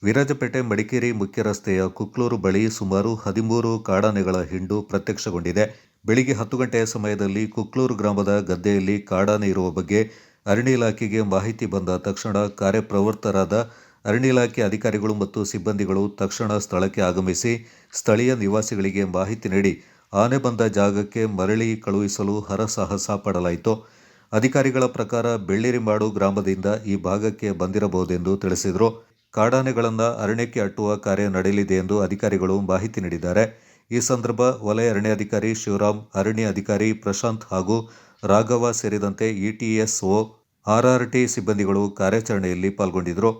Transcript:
ವಿರಾಜಪೇಟೆ ಮಡಿಕೇರಿ ಮುಖ್ಯ ರಸ್ತೆಯ ಕುಕ್ಲೂರು ಬಳಿ ಸುಮಾರು 13 ಕಾಡಾನೆಗಳ ಹಿಂಡು ಪ್ರತ್ಯಕ್ಷಗೊಂಡಿದೆ. ಬೆಳಿಗ್ಗೆ 10 ಗಂಟೆಯ ಸಮಯದಲ್ಲಿ ಕುಕ್ಲೂರು ಗ್ರಾಮದ ಗದ್ದೆಯಲ್ಲಿ ಕಾಡಾನೆ ಇರುವ ಬಗ್ಗೆ ಅರಣ್ಯ ಇಲಾಖೆಗೆ ಮಾಹಿತಿ ಬಂದ ತಕ್ಷಣ ಕಾರ್ಯಪ್ರವೃತ್ತರಾದ ಅರಣ್ಯ ಇಲಾಖೆ ಅಧಿಕಾರಿಗಳು ಮತ್ತು ಸಿಬ್ಬಂದಿಗಳು ತಕ್ಷಣ ಸ್ಥಳಕ್ಕೆ ಆಗಮಿಸಿ ಸ್ಥಳೀಯ ನಿವಾಸಿಗಳಿಗೆ ಮಾಹಿತಿ ನೀಡಿ ಆನೆ ಬಂದ ಜಾಗಕ್ಕೆ ಮರಳಿ ಕಳುಹಿಸಲು ಹರಸಾಹಸ ಪಡಲಾಯಿತು. ಅಧಿಕಾರಿಗಳ ಪ್ರಕಾರ ಬೆಳ್ಳಿರಿಮಾಡು ಗ್ರಾಮದಿಂದ ಈ ಭಾಗಕ್ಕೆ ಬಂದಿರಬಹುದೆಂದು ತಿಳಿಸಿದರು. ಕಾಡಾನೆಗಳನ್ನು ಅರಣ್ಯಕ್ಕೆ ಅಟ್ಟುವ ಕಾರ್ಯ ನಡೆಯಲಿದೆ ಎಂದು ಅಧಿಕಾರಿಗಳು ಮಾಹಿತಿ ನೀಡಿದ್ದಾರೆ. ಈ ಸಂದರ್ಭ ವಲಯ ಅರಣ್ಯಾಧಿಕಾರಿ ಶಿವರಾಮ್, ಅರಣ್ಯ ಅಧಿಕಾರಿ ಪ್ರಶಾಂತ್ ಹಾಗೂ ರಾಘವ ಸೇರಿದಂತೆ ಇಟಿಎಸ್ಒ, ಆರ್ಆರ್ಟಿ ಸಿಬ್ಬಂದಿಗಳು ಕಾರ್ಯಾಚರಣೆಯಲ್ಲಿ ಪಾಲ್ಗೊಂಡಿದ್ದರು.